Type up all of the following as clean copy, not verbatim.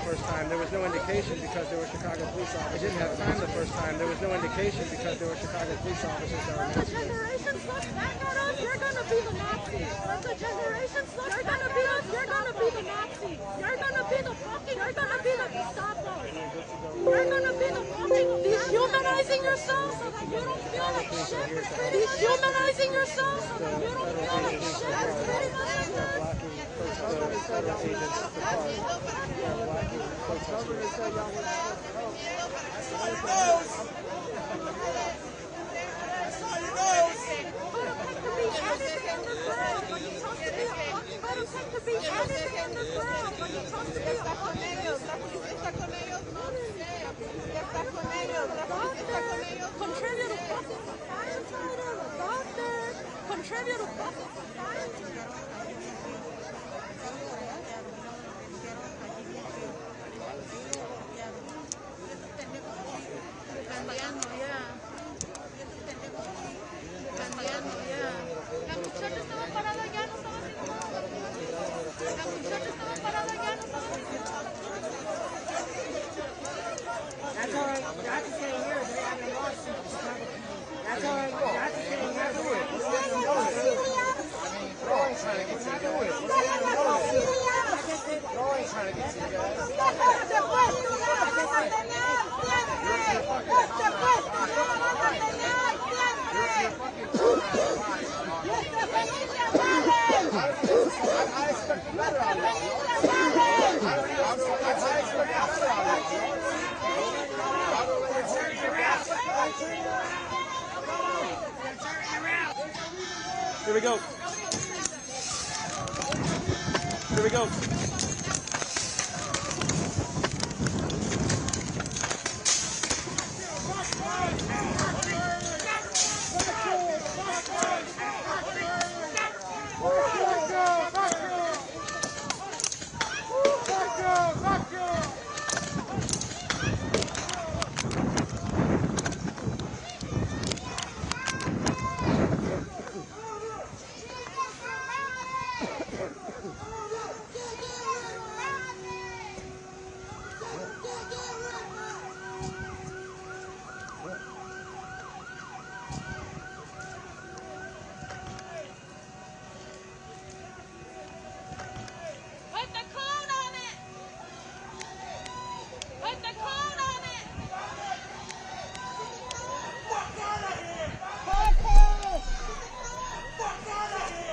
first time. There was no indication because there were Chicago police officers. They didn't have time the first time. There was no indication because there were Chicago police officers that were The generations look back at us, you're gonna be the Nazis. The generations look back at us, you're gonna be the Nazis. You're gonna be the fucking, you're gonna be the Gestapo. You're gonna be the fucking dehumanizing yourself so that you don't feel like shit. Dehumanizing yourself so that you don't feel like shit. That's pretty much it. federal agents, the cars, blocking protesters. Contribute to fucking society. That's all right. You have to stay here. They're having a lawsuit. That's all right. You have to stay here. They're always trying to get to you guys. They're always trying to get to you guys. I expect better out of you. I expect better out of you. Here we go. Here we go.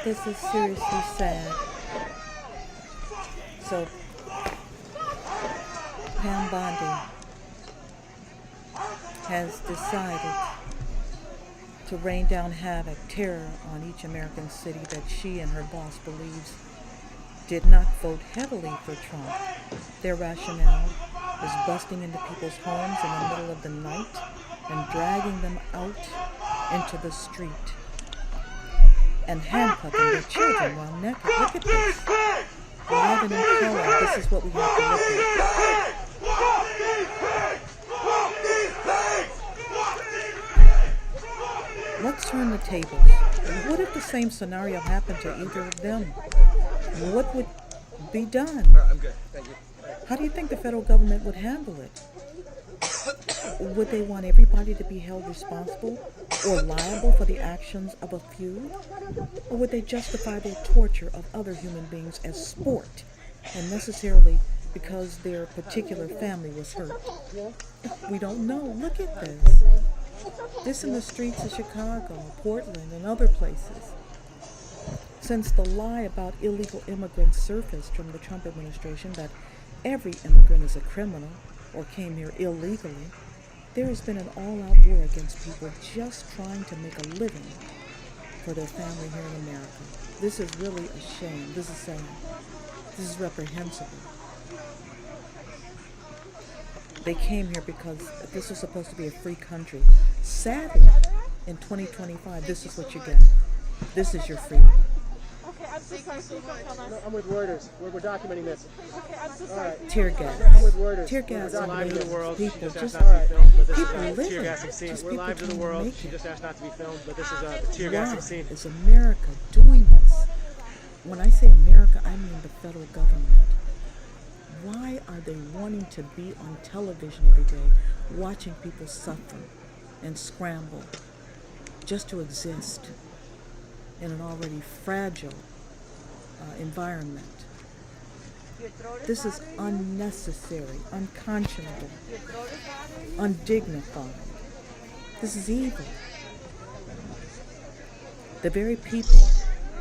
This is seriously sad. So, Bondi has decided to rain down havoc, terror on each American city that she and her boss believes did not vote heavily for Trump. Their rationale is busting into people's homes in the middle of the night and dragging them out into the street and handcuffing their children while naked. Look at this. Live and in color, this is what we have to look at. Let's turn the tables. What if the same scenario happened to either of them? What would be done? I'm good. Thank you. How do you think the federal government would handle it? Would they want everybody to be held responsible or liable for the actions of a few? Or would they justify their torture of other human beings as sport and necessarily because their particular family was hurt? We don't know. Look at this. This in the streets of Chicago, Portland, and other places. Since the lie about illegal immigrants surfaced from the Trump administration that every immigrant is a criminal or came here illegally, there has been an all-out war against people just trying to make a living for their family here in America. This is really a shame. This is sad. This is reprehensible. They came here because this was supposed to be a free country. Sadly, in 2025, this is what you get. This is your freedom. I'm so sorry. No, I'm with Reuters. We're documenting this. Okay, I'm so All sorry. right. Tear gas. I'm with Reuters. Tear gas We're on live to the world. people. She Just asked not to be filmed, but this people is a living. tear gassing scene. Just We're people live to the trying to world. make She it. just asked not to be filmed, but this is a tear gassing Why scene. is America doing this? When I say America, I mean the federal government. Why are they wanting to be on television every day, watching people suffer and scramble just to exist in an already fragile environment? This is unnecessary, unconscionable, undignified. This is evil. The very people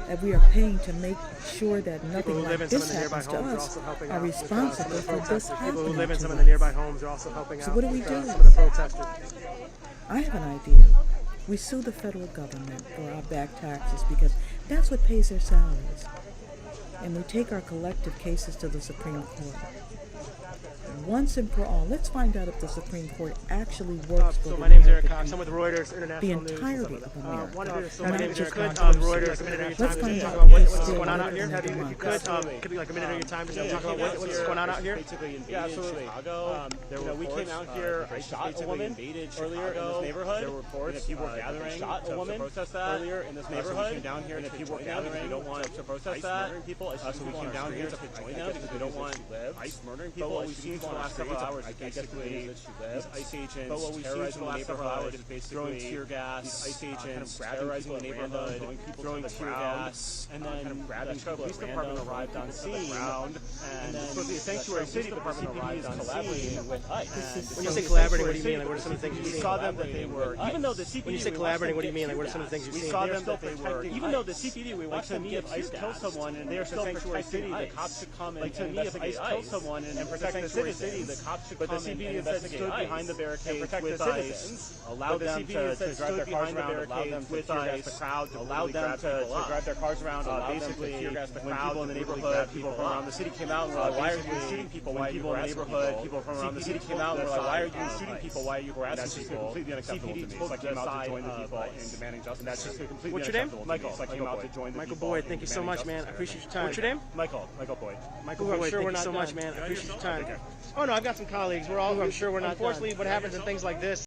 that we are paying to make sure that nothing like this happens to us are responsible for this happening People who live in some to of the us. nearby homes are also helping out. So what do we do? Some of the protesters. I have an idea. We sue the federal government for our back taxes because that's what pays their salaries. And we take our collective cases to the Supreme Court. Once and for all, let's find out if the Supreme Court actually works for So the my name's Eric American Cox. I'm with Reuters International the News. entirety of America. So my Not name is just Eric one Cox. person. Reuters International Let's News. find Talk out about what's what's still going on better out here. than If you everyone could, else. could be like a minute of your time just to talk about what's going on out here. Basically invaded Yeah, absolutely. Chicago. We came out here. I shot a woman earlier in this neighborhood. There were reports if people were gathering shot a woman to protest that earlier in this So we neighborhood. came down here And to if people were join them, gathering, we don't want to protest ICE that. murdering people. So we came down here to join them because we don't want ICE murdering But people. what we've seen for the last several hours is basically these ICE agents But what we've seen terrorizing for the the last several hours neighborhood, is basically throwing tear gas, ICE agents kind of grabbing terrorizing people the at neighborhood, random, throwing tear crowd, gas, and then kind of grabbing the people. The police at department random, arrived on scene, and then it's supposed to be a sanctuary city, but the CPD is collaborating with ICE. When you so say collaborating, what do you mean? Like, what are some of the things we you saw see? them that they were, even though the CPD, When you say collaborating, what do you mean? Like, what are some of the things you we see? saw them that they were, even though the CPD, we watched them if ICE kills someone and they're still sanctuary protecting city, the ICE. cops should come and Like to me, if ICE kills someone and protect the city, the cops should come and investigate stood ICE. behind the barricades protect with the ICE, citizens, allow them to drive their cars around, allow them to with tear gas ICE, the crowd, allow them to drive their cars around, allow them to basically tear gas the when crowd, people in the brutally neighborhood, grab people people from up. around the city came out and were like, why are you shooting people? Why are you harassing people? People from around the city CPD came out and were like, why are you told shooting us people? Why are you harassing That's just people? completely unacceptable to me. CPD It's like came out to join the people ICE. and demanding justice. That's just completely What's your name? unacceptable to me. Michael. It's like came out to join the Michael people Boyd, and thank you so demanding much, man. I justice. appreciate your time. What's your name? Michael Boyd. Michael Boyd, thank you so much, man. I appreciate your time. Oh no, I've got some colleagues. We're all. I'm sure we're not. Unfortunately, what happens in things like this.